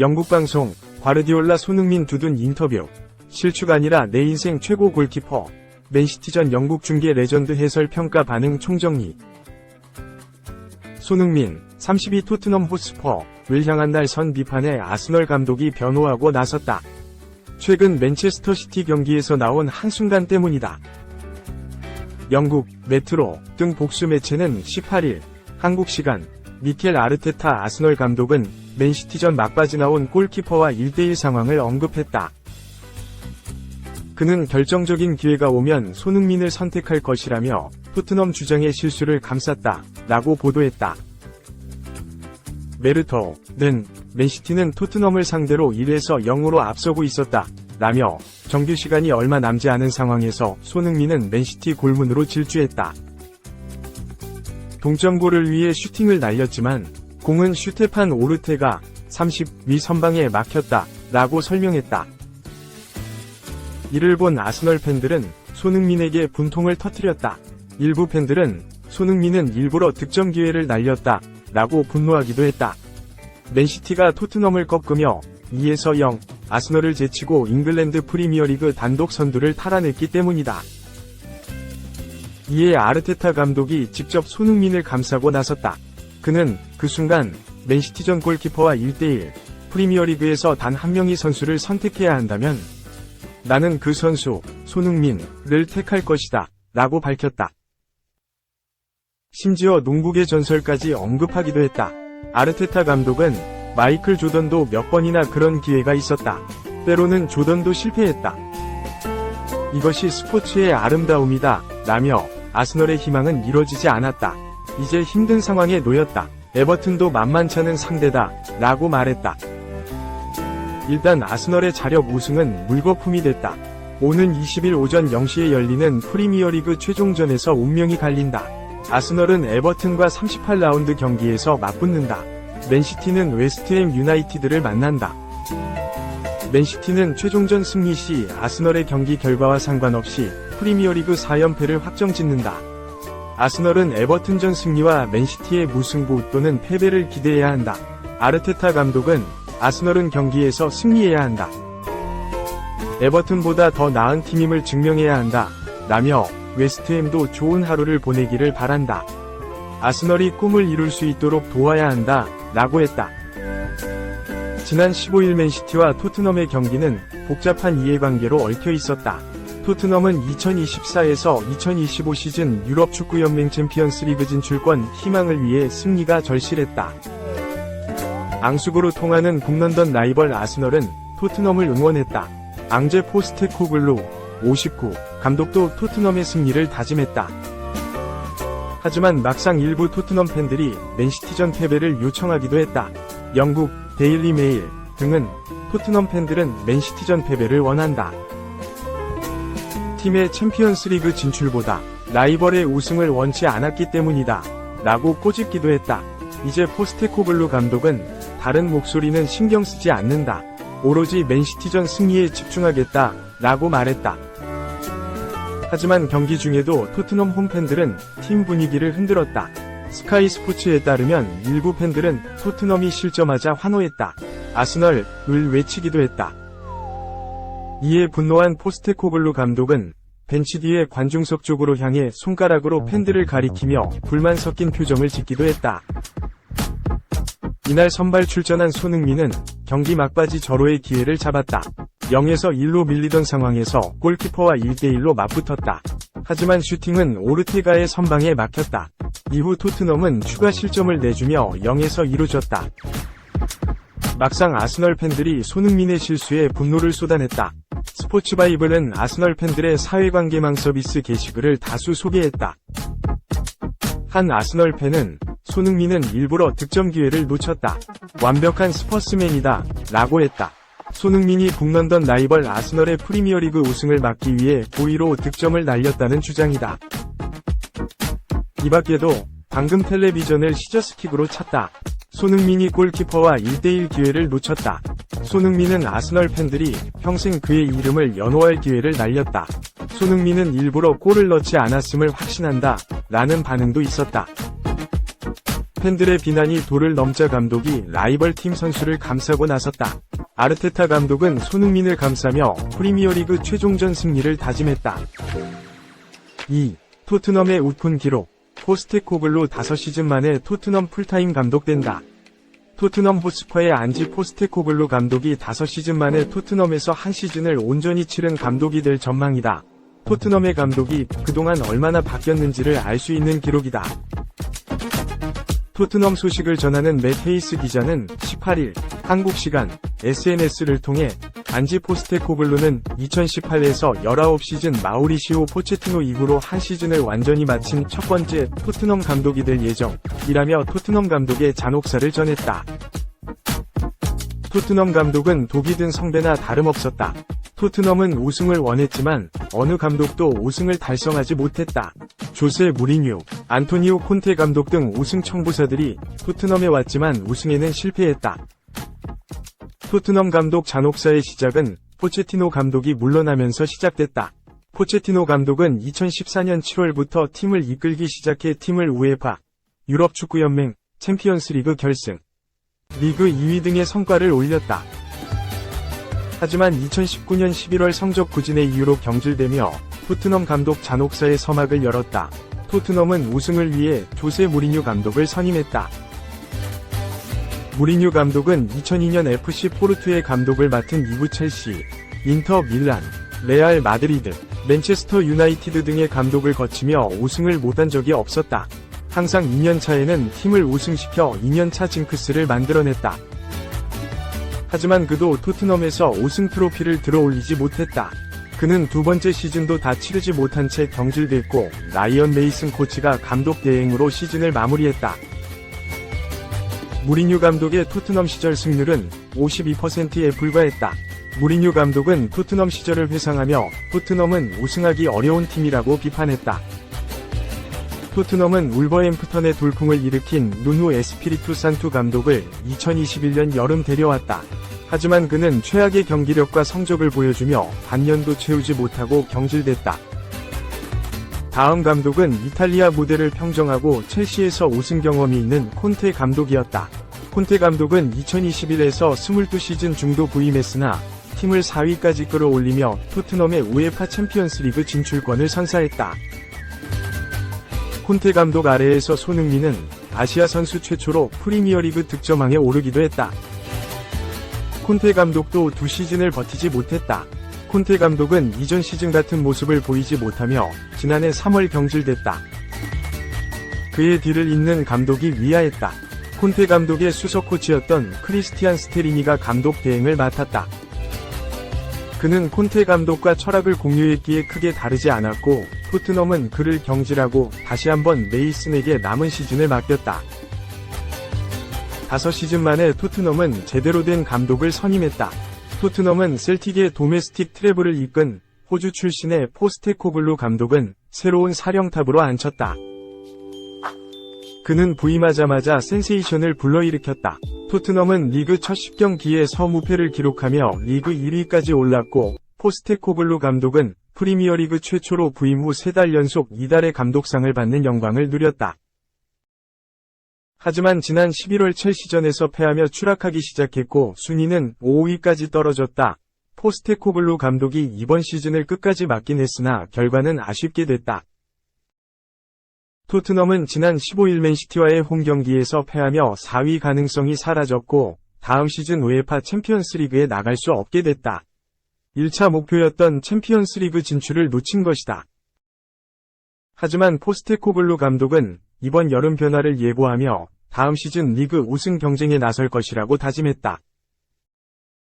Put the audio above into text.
영국 방송 과르디올라 손흥민 두둔 인터뷰. 실축 아니라 내 인생 최고 골키퍼. 맨시티전 영국 중계 레전드 해설 평가 반응 총정리. 손흥민 32 토트넘 호스퍼를 향한 날선 비판에 아스널 감독이 변호하고 나섰다. 최근 맨체스터 시티 경기에서 나온 한순간 때문이다. 영국 메트로 등 복수 매체는 18일 한국 시간 미켈 아르테타 아스널 감독은 맨시티전 막바지 나온 골키퍼와 1대1 상황을 언급했다. 그는 결정적인 기회가 오면 손흥민을 선택할 것이라며 토트넘 주장의 실수를 감쌌다 라고 보도했다. 메르토는 맨시티는 토트넘을 상대로 1에서 0으로 앞서고 있었다 라며 정규 시간이 얼마 남지 않은 상황에서 손흥민은 맨시티 골문으로 질주했다. 동점골을 위해 슈팅을 날렸지만 공은 슈테판 오르테가 30위 선방에 막혔다 라고 설명했다. 이를 본 아스널 팬들은 손흥민에게 분통을 터뜨렸다. 일부 팬들은 손흥민은 일부러 득점 기회를 날렸다 라고 분노하기도 했다. 맨시티가 토트넘을 꺾으며 2에서 0 아스널을 제치고 잉글랜드 프리미어리그 단독 선두를 탈환했기 때문이다. 이에 아르테타 감독이 직접 손흥민을 감싸고 나섰다. 그는 그 순간 맨시티전 골키퍼와 1대1 프리미어리그에서 단 한 명의 선수를 선택해야 한다면 나는 그 선수 손흥민을 택할 것이다 라고 밝혔다. 심지어 농구계 전설까지 언급하기도 했다. 아르테타 감독은 마이클 조던도 몇 번이나 그런 기회가 있었다. 때로는 조던도 실패했다. 이것이 스포츠의 아름다움이다 라며 아스널의 희망은 이뤄지지 않았다. 이제 힘든 상황에 놓였다. 에버튼도 만만찮은 상대다 라고 말했다. 일단 아스널의 자력 우승은 물거품이 됐다. 오는 20일 오전 0시에 열리는 프리미어리그 최종전에서 운명이 갈린다. 아스널은 에버튼과 38라운드 경기에서 맞붙는다. 맨시티는 웨스트햄 유나이티드를 만난다. 맨시티는 최종전 승리 시 아스널의 경기 결과와 상관없이 프리미어리그 4연패를 확정짓는다. 아스널은 에버튼전 승리와 맨시티의 무승부 또는 패배를 기대해야 한다. 아르테타 감독은 아스널은 경기에서 승리해야 한다. 에버튼보다 더 나은 팀임을 증명해야 한다 라며 웨스트햄도 좋은 하루를 보내기를 바란다. 아스널이 꿈을 이룰 수 있도록 도와야 한다 라고 했다. 지난 15일 맨시티와 토트넘의 경기는 복잡한 이해관계로 얽혀 있었다. 토트넘은 2024에서 2025 시즌 유럽 축구연맹 챔피언스 리그 진출권 희망을 위해 승리가 절실했다. 앙숙으로 통하는 북런던 라이벌 아스널은 토트넘을 응원했다. 앙제 포스테코글루 59 감독도 토트넘의 승리를 다짐했다. 하지만 막상 일부 토트넘 팬들이 맨시티전 패배를 요청하기도 했다. 영국 데일리 메일 등은 토트넘 팬들은 맨시티전 패배를 원한다. 팀의 챔피언스리그 진출보다 라이벌의 우승을 원치 않았기 때문이다 라고 꼬집기도 했다. 이제 포스테코글루 감독은 다른 목소리는 신경 쓰지 않는다. 오로지 맨시티전 승리에 집중하겠다 라고 말했다. 하지만 경기 중에도 토트넘 홈팬들은 팀 분위기를 흔들었다. 스카이 스포츠에 따르면 일부 팬들은 토트넘이 실점하자 환호했다. 아스널을 외치기도 했다. 이에 분노한 포스테코글루 감독은 벤치 뒤에 관중석 쪽으로 향해 손가락으로 팬들을 가리키며 불만 섞인 표정을 짓기도 했다. 이날 선발 출전한 손흥민은 경기 막바지 절호의 기회를 잡았다. 0에서 1로 밀리던 상황에서 골키퍼와 1대1로 맞붙었다. 하지만 슈팅은 오르테가의 선방에 막혔다. 이후 토트넘은 추가 실점을 내주며 0에서 2로 졌다. 막상 아스널 팬들이 손흥민의 실수에 분노를 쏟아냈다. 스포츠바이블은 아스널 팬들의 사회관계망 서비스 게시글을 다수 소개했다. 한 아스널 팬은 손흥민은 일부러 득점 기회를 놓쳤다. 완벽한 스퍼스맨이다 라고 했다. 손흥민이 북런던 라이벌 아스널의 프리미어리그 우승을 막기 위해 고의로 득점을 날렸다는 주장이다. 이 밖에도 방금 텔레비전을 시저스킥으로 찼다. 손흥민이 골키퍼와 1대1 기회를 놓쳤다. 손흥민은 아스널 팬들이 평생 그의 이름을 연호할 기회를 날렸다. 손흥민은 일부러 골을 넣지 않았음을 확신한다 라는 반응도 있었다. 팬들의 비난이 도를 넘자 감독이 라이벌 팀 선수를 감싸고 나섰다. 아르테타 감독은 손흥민을 감싸며 프리미어리그 최종전 승리를 다짐했다. 2. 토트넘의 웃픈 기록. 포스테코글루 5시즌 만에 토트넘 풀타임 감독된다. 토트넘 호스퍼의 안지 포스테코글루 감독이 5시즌 만에 토트넘에서 한 시즌을 온전히 치른 감독이 될 전망이다. 토트넘의 감독이 그동안 얼마나 바뀌었는지를 알 수 있는 기록이다. 토트넘 소식을 전하는 맷 헤이스 기자는 18일 한국 시간 SNS를 통해 안지 포스테코글루는 2018에서 19시즌 마우리시오 포체티노 이후로 한 시즌을 완전히 마친 첫 번째 토트넘 감독이 될 예정이라며 토트넘 감독의 잔혹사를 전했다. 토트넘 감독은 독이 든 성배나 다름없었다. 토트넘은 우승을 원했지만 어느 감독도 우승을 달성하지 못했다. 조세 무리뉴, 안토니오 콘테 감독 등 우승 청부사들이 토트넘에 왔지만 우승에는 실패했다. 토트넘 감독 잔혹사의 시작은 포체티노 감독이 물러나면서 시작됐다. 포체티노 감독은 2014년 7월부터 팀을 이끌기 시작해 팀을 우에파, 유럽축구연맹, 챔피언스리그 결승, 리그 2위 등의 성과를 올렸다. 하지만 2019년 11월 성적 부진의 이유로 경질되며 토트넘 감독 잔혹사의 서막을 열었다. 토트넘은 우승을 위해 조세 무리뉴 감독을 선임했다. 무리뉴 감독은 2002년 FC 포르투의 감독을 맡은 이후 첼시, 인터 밀란, 레알 마드리드, 맨체스터 유나이티드 등의 감독을 거치며 우승을 못한 적이 없었다. 항상 2년 차에는 팀을 우승시켜 2년차 징크스를 만들어냈다. 하지만 그도 토트넘에서 우승 트로피를 들어올리지 못했다. 그는 두 번째 시즌도 다 치르지 못한 채 경질됐고 라이언 메이슨 코치가 감독 대행으로 시즌을 마무리했다. 무리뉴 감독의 토트넘 시절 승률은 52%에 불과했다. 무리뉴 감독은 토트넘 시절을 회상하며 토트넘은 우승하기 어려운 팀이라고 비판했다. 토트넘은 울버햄프턴의 돌풍을 일으킨 누누 에스피리투 산투 감독을 2021년 여름 데려왔다. 하지만 그는 최악의 경기력과 성적을 보여주며 반년도 채우지 못하고 경질됐다. 다음 감독은 이탈리아 무대를 평정하고 첼시에서 우승 경험이 있는 콘테 감독이었다. 콘테 감독은 2021에서 22시즌 중도 부임했으나 팀을 4위까지 끌어올리며 토트넘의 우에파 챔피언스리그 진출권을 선사했다. 콘테 감독 아래에서 손흥민은 아시아 선수 최초로 프리미어리그 득점왕에 오르기도 했다. 콘테 감독도 두 시즌을 버티지 못했다. 콘테 감독은 이전 시즌 같은 모습을 보이지 못하며 지난해 3월 경질됐다. 그의 뒤를 잇는 감독이 위아했다. 콘테 감독의 수석 코치였던 크리스티안 스테리니가 감독 대행을 맡았다. 그는 콘테 감독과 철학을 공유했기에 크게 다르지 않았고 토트넘은 그를 경질하고 다시 한번 메이슨에게 남은 시즌을 맡겼다. 5시즌 만에 토트넘은 제대로 된 감독을 선임했다. 토트넘은 셀틱의 도메스틱 트래블을 이끈 호주 출신의 포스테코글루 감독은 새로운 사령탑으로 앉혔다. 그는 부임하자마자 센세이션을 불러일으켰다. 토트넘은 리그 첫 10경기에 서무패를 기록하며 리그 1위까지 올랐고 포스테코글루 감독은 프리미어리그 최초로 부임 후 3달 연속 이달의 감독상을 받는 영광을 누렸다. 하지만 지난 11월 첼시전에서 패하며 추락하기 시작했고 순위는 5위까지 떨어졌다. 포스테코글루 감독이 이번 시즌을 끝까지 맡긴 했으나 결과는 아쉽게 됐다. 토트넘은 지난 15일 맨시티와의 홈경기에서 패하며 4위 가능성이 사라졌고 다음 시즌 우에파 챔피언스리그에 나갈 수 없게 됐다. 1차 목표였던 챔피언스리그 진출을 놓친 것이다. 하지만 포스테코글루 감독은 이번 여름 변화를 예고하며 다음 시즌 리그 우승 경쟁에 나설 것이라고 다짐했다.